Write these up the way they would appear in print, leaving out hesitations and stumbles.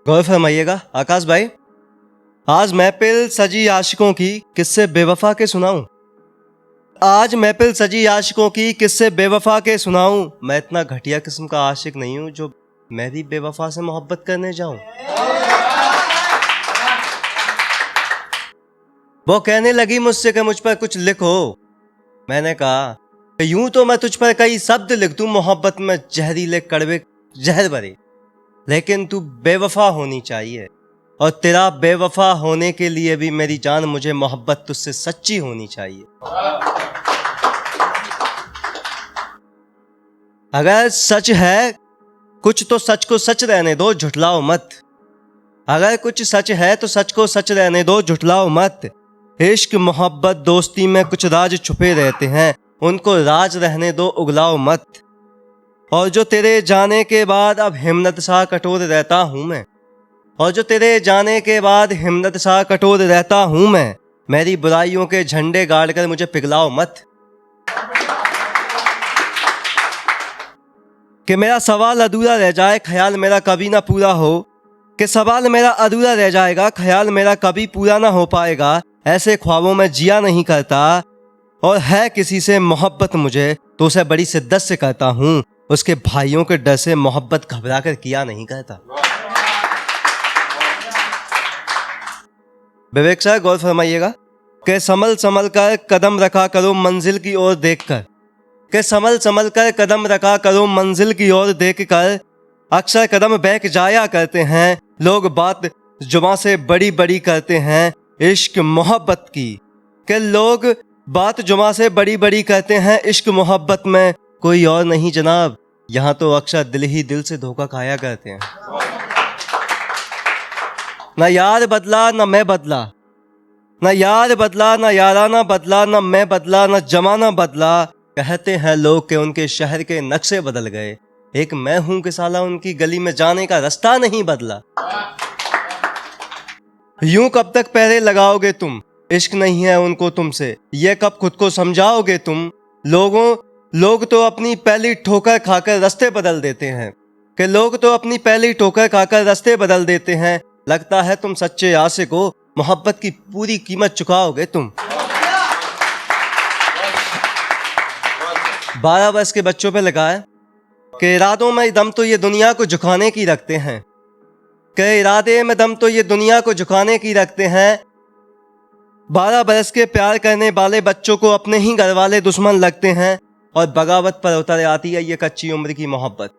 गौर फरमाइएगा आकाश भाई। आज महफिल सजी आशिकों की किस्से बेवफा के सुनाऊं। आज महफिल सजी आशिकों की किस्से बेवफा के सुनाऊं। मैं इतना घटिया किस्म का आशिक नहीं हूं जो मैं भी बेवफा से मोहब्बत करने जाऊं। वो कहने लगी मुझसे कि मुझ पर कुछ लिखो। मैंने कहा यूं तो मैं तुझ पर कई शब्द लिख दूं मोहब्बत में जहरीले कड़वे जहर भरे, लेकिन तू बेवफा होनी चाहिए, और तेरा बेवफा होने के लिए भी मेरी जान मुझे मोहब्बत तुझसे सच्ची होनी चाहिए। अगर सच है कुछ तो सच को सच रहने दो, झुठलाओ मत। अगर कुछ सच है तो सच को सच रहने दो, झुठलाओ मत। इश्क मोहब्बत दोस्ती में कुछ राज छुपे रहते हैं, उनको राज रहने दो, उगलाओ मत। और जो तेरे जाने के बाद अब हिम्मत सा कठोर रहता हूं मैं, और जो तेरे जाने के बाद हिम्मत सा कठोर रहता हूं मैं, मेरी बुराइयों के झंडे गाड़ कर मुझे पिघलाओ मत। कि मेरा सवाल अधूरा रह जाए, ख्याल मेरा कभी ना पूरा हो। कि सवाल मेरा अधूरा रह जाएगा, ख्याल मेरा कभी पूरा ना हो पाएगा। ऐसे ख्वाबों में जिया नहीं करता, और है किसी से मोहब्बत मुझे तो उसे बड़ी शिद्दत से करता हूँ। उसके भाइयों के डर से मोहब्बत घबरा कर किया नहीं करता। विवेक सर गौर फरमाइएगा कि संभल संभल कर कदम रखा करो मंजिल की ओर देखकर। कि संभल संभल कर कदम रखा करो मंजिल की ओर देखकर। अक्सर कदम बहक जाया करते हैं लोग, बात जुबां से बड़ी बड़ी करते हैं इश्क मोहब्बत की। कि लोग बात जुबां से बड़ी बड़ी करते हैं इश्क मोहब्बत में कोई और नहीं जनाब, यहाँ तो अक्सर दिल ही दिल से धोखा खाया करते हैं। ना यार बदला ना मैं बदला, ना यार बदला ना याराना बदला, ना मैं बदला ना जमाना बदला। कहते हैं लोग कि उनके शहर के नक्शे बदल गए, एक मैं हूं कि साला उनकी गली में जाने का रास्ता नहीं बदला। यूं कब तक पहरे लगाओगे तुम, इश्क नहीं है उनको तुमसे, ये कब खुद को समझाओगे तुम। लोग तो अपनी पहली ठोकर खाकर रास्ते बदल देते हैं। कि लोग तो अपनी पहली ठोकर खाकर रास्ते बदल देते हैं। लगता है तुम सच्चे आशिक हो, मोहब्बत की पूरी कीमत चुकाओगे तुम। 12 वर्ष के बच्चों पे लगा है कि इरादों में दम तो ये दुनिया को झुकाने की रखते हैं। कि इरादे में दम तो ये दुनिया को झुकाने की रखते हैं। 12 बरस के प्यार करने वाले बच्चों को अपने ही घर वाले दुश्मन लगते हैं, और बगावत पर उतर आती है ये कच्ची उम्र की मोहब्बत।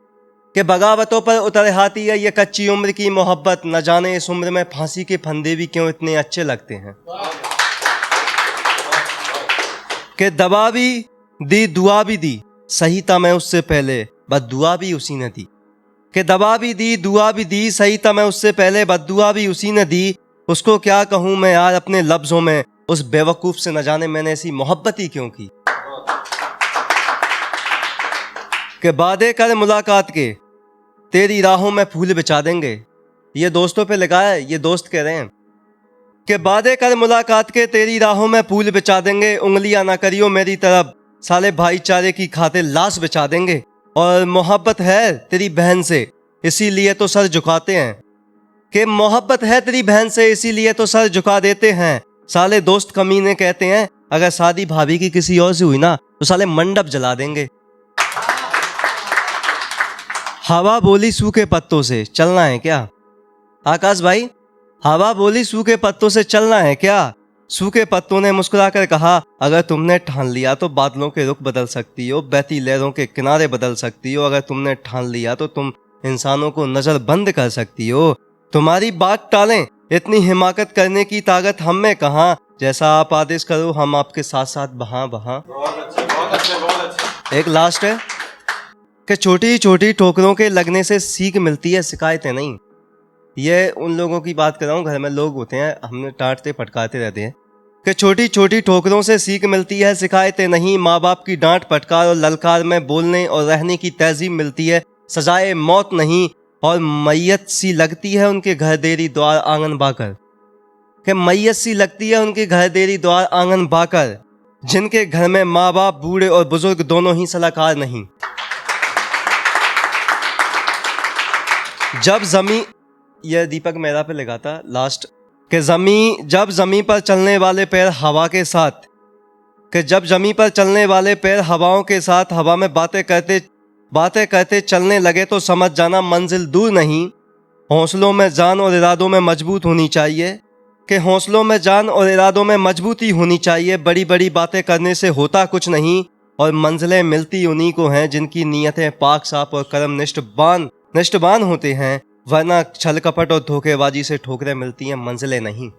कि बगावतों पर उतर आती है ये कच्ची उम्र की मोहब्बत। न जाने इस उम्र में फांसी के फंदे भी क्यों इतने अच्छे लगते हैं। कि दवा भी दी दुआ भी दी, सही था मैं उससे पहले बद्दुआ भी उसी ने दी। कि दवा भी दी दुआ भी दी, सही था मैं उससे पहले बद्दुआ भी उसी ने दी। उसको क्या कहूं मैं यार अपने लफ्जों में, उस बेवकूफ से न जाने मैंने ऐसी मोहब्बत ही क्यों की। कि वादे कर मुलाकात के तेरी राहों में फूल बिछा देंगे। ये दोस्तों पे लगा है, ये दोस्त कह रहे हैं कि वादे कर मुलाकात के तेरी राहों में फूल बिछा देंगे। उंगलियां ना करियो मेरी तरफ, साले भाईचारे की खातिर लाश बिछा देंगे। और मोहब्बत है तेरी बहन से इसीलिए तो सर झुकाते हैं। कि मोहब्बत है तेरी बहन से इसीलिए तो सर झुका देते हैं। साले दोस्त कमीने कहते हैं अगर शादी भाभी की किसी और से हुई ना तो साले मंडप जला देंगे। हवा बोली सूखे पत्तों से चलना है क्या आकाश भाई, हवा बोली सूखे पत्तों से चलना है क्या। सूखे पत्तों ने मुस्कुराकर कहा अगर तुमने ठान लिया तो बादलों के रुख बदल सकती हो, बहती लहरों के किनारे बदल सकती हो। अगर तुमने ठान लिया तो तुम इंसानों को नजर बंद कर सकती हो। तुम्हारी बात टालें, इतनी हिमाकत करने की ताकत हम में कहाँ। जैसा आप आदेश करो हम आपके साथ साथ बहाँ बहाँ। एक लास्ट है कि छोटी छोटी ठोकरों के लगने से सीख मिलती है, शिकायतें नहीं। ये उन लोगों की बात कर रहा हूँ, घर में लोग होते हैं हमने डांटते फटकारते रहते हैं। कि छोटी छोटी ठोकरों से सीख मिलती है, शिकायतें नहीं। माँ बाप की डांट फटकार और ललकार में बोलने और रहने की तहजीब मिलती है, सजाए मौत नहीं। और मैयत सी लगती है उनके घर देरी द्वार आंगन बाकर। कि मैयत सी लगती है उनके घर देरी द्वार आंगन बाकर, जिनके घर में माँ बाप बूढ़े और बुजुर्ग दोनों ही सलाहकार नहीं। यह दीपक मेहरा पे लगा था लास्ट कि जब जमी पर चलने वाले पैर हवा के साथ जब जमी पर चलने वाले पैर हवाओं के साथ हवा में बातें करते चलने लगे तो समझ जाना मंजिल दूर नहीं। हौसलों में जान और इरादों में मजबूत होनी चाहिए कि हौसलों में जान और इरादों में मजबूती होनी चाहिए। बड़ी बड़ी बातें करने से होता कुछ नहीं और मंजिलें मिलती उन्हीं को हैं जिनकी नीयतें पाक साफ और कर्म निष्ठबान होते हैं, वरना छल कपट और धोखेबाजी से ठोकरें मिलती हैं, मंजिलें नहीं।